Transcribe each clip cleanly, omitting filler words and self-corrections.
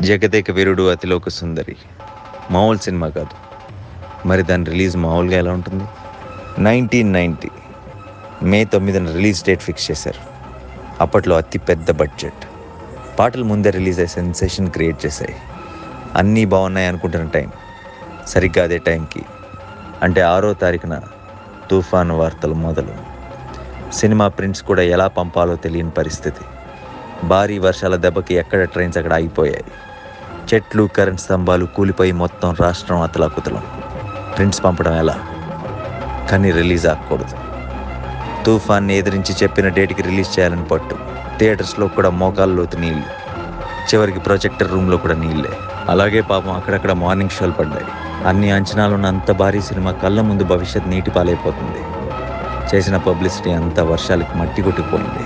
జగదేక వీరుడు అతిలోక సుందరి మామూలు సినిమా కాదు. మరి దాని రిలీజ్ మామూలుగా ఎలా ఉంటుంది? 1990 మే 9న రిలీజ్ డేట్ ఫిక్స్ చేశారు. అప్పట్లో అతి పెద్ద బడ్జెట్. పాటలు ముందే రిలీజ్ అయ్యి సెన్సేషన్ క్రియేట్ చేశాయి. అన్నీ బాగున్నాయి అనుకుంటున్న టైం, సరిగ్గా అదే టైంకి అంటే 6వ తారీఖున తుఫాను వార్తలు మొదలు. సినిమా ప్రింట్స్ కూడా ఎలా పంపాలో తెలియని పరిస్థితి. భారీ వర్షాల దెబ్బకి ఎక్కడ ట్రైన్స్ అక్కడ ఆగిపోయాయి. చెట్లు, కరెంట్ స్తంభాలు కూలిపోయి మొత్తం రాష్ట్రం అతలాకుతలం. ప్రింట్స్ పంపడం ఎలా? కానీ రిలీజ్ ఆగకూడదు. తుఫాన్ని ఎదిరించి చెప్పిన డేట్కి రిలీజ్ చేయాలని పట్టు. థియేటర్స్లో కూడా మోకాల్లోతు నీళ్ళు, చివరికి ప్రొజెక్టర్ రూమ్లో కూడా నీళ్ళే. అలాగే పాపం అక్కడక్కడ మార్నింగ్ షోలు పడ్డాయి. అన్ని అంచనాలున్న అంత భారీ సినిమా కళ్ళ ముందు భవిష్యత్ నీటి పాలైపోతుంది. చేసిన పబ్లిసిటీ అంతా వర్షాలకి మట్టి కొట్టిపోయింది.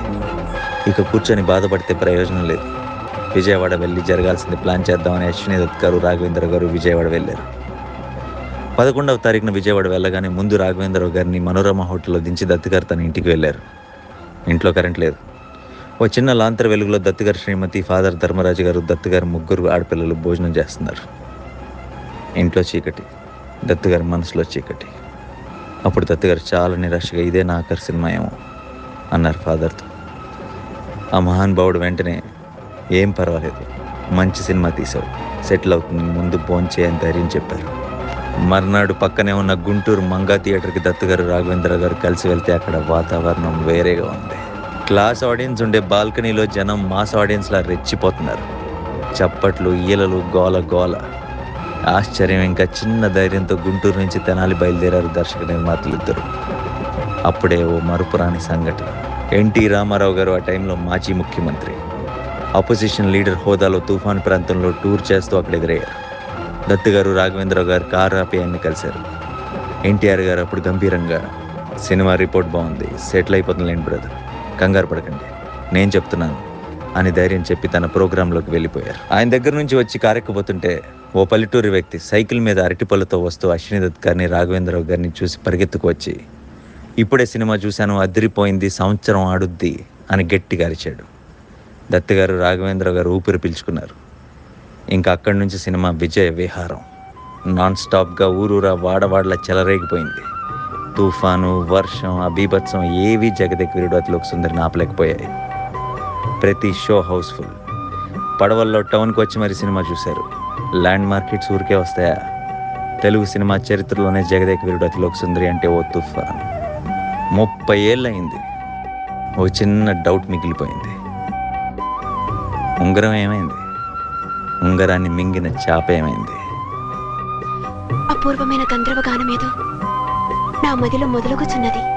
ఇక కూర్చొని బాధపడితే ప్రయోజనం లేదు. విజయవాడ వెళ్ళి జరగాల్సింది ప్లాన్ చేద్దామని అశ్విని దత్ గారు, రాఘవేంద్ర గారు విజయవాడ వెళ్ళారు. 11వ తారీఖున విజయవాడ వెళ్ళగానే ముందు రాఘవేంద్రరావు గారిని మనోరమ హోటల్లో దించి దత్ గారు తన ఇంటికి వెళ్ళారు. ఇంట్లో కరెంట్ లేదు. ఓ చిన్న లాంతర్ వెలుగులో దత్ గారు, శ్రీమతి, ఫాదర్ ధర్మరాజు గారు, దత్ గారు ముగ్గురు ఆడపిల్లలు భోజనం చేస్తున్నారు. ఇంట్లో చీకటి, దత్ గారి మనసులో చీకటి. అప్పుడు దత్ గారు చాలా నిరాశగా, ఇదే నా ఆఖరి సినిమా ఏమో అన్నారు ఫాదర్తో. ఆ మహానుభావుడు వెంటనే, ఏం పర్వాలేదు, మంచి సినిమా తీసావు, సెటిల్ అవుతుంది, ముందు భోంచే అని ధైర్యం చెప్పారు. మర్నాడు పక్కనే ఉన్న గుంటూరు మంగా థియేటర్కి దత్ గారు, రాఘవేంద్ర గారు కలిసి వెళ్తే అక్కడ వాతావరణం వేరేగా ఉంది. క్లాస్ ఆడియన్స్ ఉండే బాల్కనీలో జనం మాస్ ఆడియన్స్లా రెచ్చిపోతున్నారు. చప్పట్లు, ఈలలు, గోల గోల. ఆశ్చర్యం ఇంకా చిన్న ధైర్యంతో గుంటూరు నుంచి తెనాలి బయలుదేరారు దర్శక నిర్మాతలు ఇద్దరు. అప్పుడే ఓ మరుపురాని సంఘటన. ఎన్టీ రామారావు గారు ఆ టైంలో మాజీ ముఖ్యమంత్రి, అపోజిషన్ లీడర్ హోదాలో తుఫాన్ ప్రాంతంలో టూర్ చేస్తూ అక్కడ ఎదురయ్యారు. దత్ గారు, రాఘవేంద్రరావు గారు కారు ఆపి ఆయన్ని కలిశారు. ఎన్టీఆర్ గారు అప్పుడు గంభీరంగా, సినిమా రిపోర్ట్ బాగుంది, సెటిల్ అయిపోతుందిలేండి బ్రదర్, కంగారు పడకండి, నేను చెప్తున్నాను అని ధైర్యం చెప్పి తన ప్రోగ్రాంలోకి వెళ్ళిపోయారు. ఆయన దగ్గర నుంచి వచ్చి కారెక్కబోతుంటే ఓ పల్లెటూరి వ్యక్తి సైకిల్ మీద అరటిపళ్ళతో వస్తూ అశ్విని దత్ గారిని, రాఘవేంద్రరావు గారిని చూసి పరిగెత్తుకు వచ్చి, ఇప్పుడే సినిమా చూశాను, అదిరిపోయింది, సంవత్సరం ఆడుద్ది అని గట్టిగా అరిచాడు. దత్ గారు, రాఘవేంద్రరావు గారు ఊపిరి పీల్చుకున్నారు. ఇంకా అక్కడి నుంచి సినిమా విజయ విహారం. నాన్ స్టాప్గా ఊరూరా వాడవాడలా చెలరేగిపోయింది. తుఫాను, వర్షం, అబీభత్సం ఏవీ జగదేక వీరుడు అతిలోక సుందరిని ఆపలేకపోయాయి. ప్రతి షో హౌస్ఫుల్. పడవల్లో టౌన్కి వచ్చి మరి సినిమా చూశారు. ల్యాండ్ మార్కెట్స్ ఊరికే వస్తాయా? తెలుగు సినిమా చరిత్రలోనే జగదేక వీరుడు అతిలోక సుందరి అంటే ఓ తుఫాన్. 30 ఏళ్ళయింది. ఓ చిన్న డౌట్ మిగిలిపోయింది. ఉంగరం ఏమైంది? ఉంగరాన్ని మింగిన చాప ఏమైంది? అపూర్వమైన గంధర్వ గానమేదో నా మదిలో మొదలుగుచున్నది.